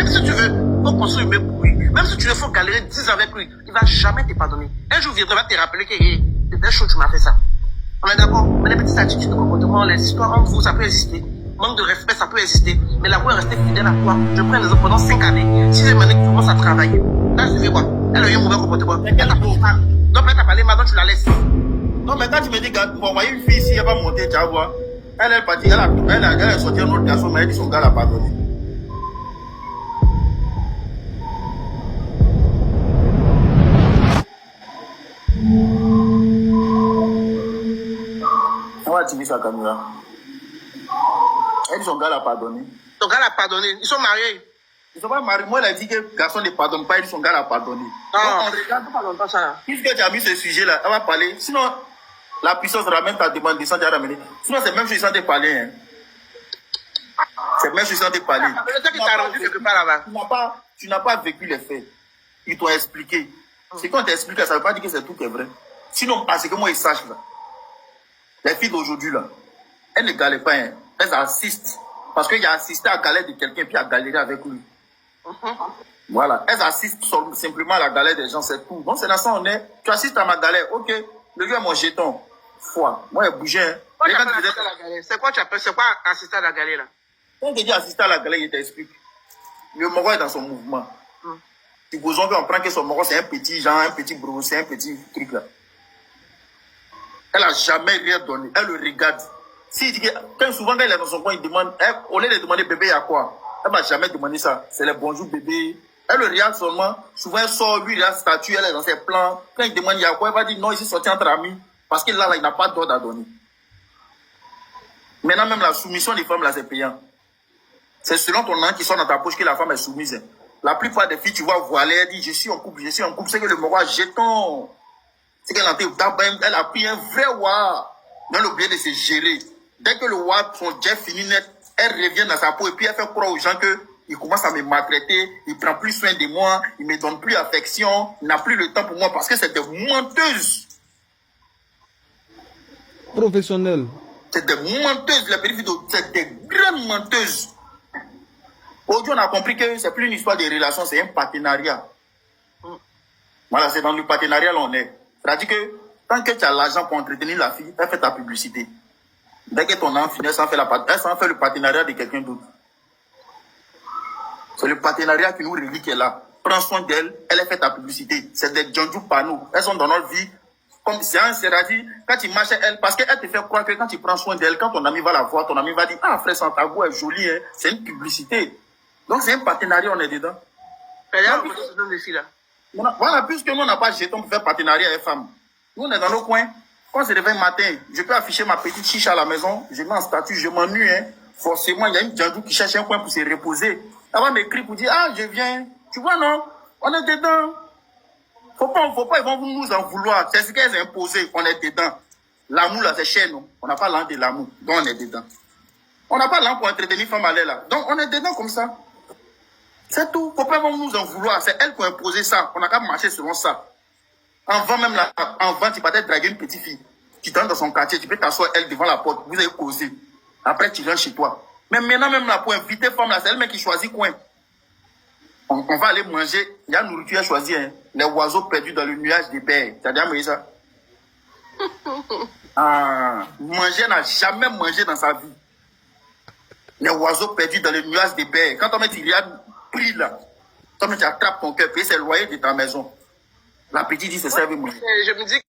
Même si tu veux, faut construire une pour lui. Même si tu veux, faut galérer 10 ans avec lui. Il va jamais te pardonner. Un jour, il viendra te rappeler que c'était chaud, tu m'as fait ça. On est d'accord? Mais les petites attitudes de comportement, les histoires entre vous, ça peut exister. Manque de respect, ça peut exister. Mais la voix est restée fidèle à toi. Je prends l'exemple pendant 5 années. 6e année, tu commences à travailler. Là, je fais quoi? Elle a eu un mauvais comportement. Elle t'a parlé mal. Donc, elle t'a parlé mal, donc tu la laisses. Non, mais quand tu me dis que pour envoyer une fille ici, elle va monter, tu vas voir. Elle est partie, elle a sorti un autre garçon, mais elle dit son gars l'a pardonné. On va activer sa caméra. Elle dit son gars l'a pardonné. Ton gars l'a pardonné. Ils sont mariés. Ils ne sont pas mariés. Moi, elle a dit que le garçon ne pardonne pas, elle dit son gars l'a pardonné. Non, on regarde pas longtemps ça là. Puisque tu as mis ce sujet-là, elle va parler. Sinon, la puissance ramène ta demande, descend, tu as ramené. Sinon, c'est même chose sans te parler. Hein. C'est même chose sans te parler. Le temps qu'il t'a rendu quelque part là-bas. Tu n'as pas vécu les faits. Ils t'ont expliqué. C'est quand on t'explique, ça ne veut pas dire que c'est tout qui est vrai. Sinon, parce que moi, ils sachent là. Les filles d'aujourd'hui là, elles ne galèrent pas. Hein. Elles assistent. Parce qu'il a assisté à la galère de quelqu'un puis à galérer avec lui. Voilà. Elles assistent simplement à la galère des gens, c'est tout. Donc, c'est dans ça on est. Tu assistes à ma galère, ok. Le gars, mon jeton. Foi. Moi, il bougeait. C'est quoi tu appelles? C'est quoi assister à la galère là? Quand tu dis assister à la galère, il t'explique. Le Moro est dans son mouvement. Supposons qu'on prend que son Moro, c'est un petit genre, un petit bro, c'est un petit truc là. Elle n'a jamais rien donné. Elle le regarde. Si dit que, quand souvent quand elle est dans son coin, il demande, au lieu de demander bébé, il y a quoi? Elle ne va jamais demander ça. C'est le bonjour bébé. Elle le regarde seulement. Souvent, elle sort, lui, il a statut, elle est dans ses plans. Quand il demande il y a quoi, elle va dire non, ici sorti entre amis. Parce que là, il n'a pas d'ordre à donner. Maintenant, même la soumission des femmes, là, c'est payant. C'est selon ton nom qui sort dans ta poche que la femme est soumise. La plupart des filles, tu vois, voilées, elle dit je suis en couple, je suis en couple. C'est que le Moro a jeton. C'est qu'elle a pris un vrai wa. Mais elle a oublié de se gérer. Dès que le wa, son jet fini net, elle revient dans sa peau et puis elle fait croire aux gens que il commence à me maltraiter, il prend plus soin de moi, il me donne plus affection, il n'a plus le temps pour moi parce que c'est des menteuses. Professionnelles. C'est des menteuses, les petites vidéos, c'est des grandes menteuses. Aujourd'hui, on a compris que c'est plus une histoire de relation, c'est un partenariat. Voilà, c'est dans le partenariat là on est. C'est-à-dire que tant que tu as l'argent pour entretenir la fille, elle fait ta publicité. Dès que ton enfant finit, elle s'en fait le partenariat de quelqu'un d'autre. C'est le partenariat qui nous relie qui est là. Prends soin d'elle, elle fait ta publicité. C'est des Djandjou par nous. Elles sont dans notre vie. Comme c'est-à-dire, quand tu marches elle, parce qu'elle te fait croire que quand tu prends soin d'elle, quand ton ami va la voir, ton ami va dire, ah frère Santago est jolie, hein. C'est une publicité. Donc c'est un partenariat, on est dedans. Voilà, puisque nous on n'a pas de jeton pour faire partenariat avec femmes. Nous on est dans nos coins. Quand je réveille le matin, je peux afficher ma petite chicha à la maison, je mets en statut, je m'ennuie. Hein. Forcément, il y a une Djandjou qui cherche un coin pour se reposer. Elle va m'écrire pour dire, ah je viens. Tu vois non, on est dedans. Faut pas, ils vont nous en vouloir. C'est ce qu'elles ont imposé, on est dedans. L'amour là, c'est chez nous. On n'a pas l'an de l'amour, donc on est dedans. On n'a pas l'an pour entretenir femme à l'air là. Donc on est dedans comme ça. C'est tout. Faut pas nous en vouloir. C'est elles qui ont imposé ça. On n'a qu'à marcher selon ça. Avant même là, avant, tu peux peut-être draguer une petite fille. Tu t'entres dans son quartier, tu peux t'asseoir elle devant la porte. Vous avez causé. Après, tu rentres chez toi. Mais maintenant, même là, pour inviter femme là, c'est elle-même qui choisit coin. On va aller manger. Il y a une nourriture à choisir. Hein. Les oiseaux perdus dans le nuage des pères. Tu as déjà mangé ça? Manger n'a jamais mangé dans sa vie. Les oiseaux perdus dans le nuage des pères. Quand on met il y a pris là, quand tu attrapes ton cœur, payer ses loyers de ta maison. La petite dit, c'est ça, elle veut manger. Je me dis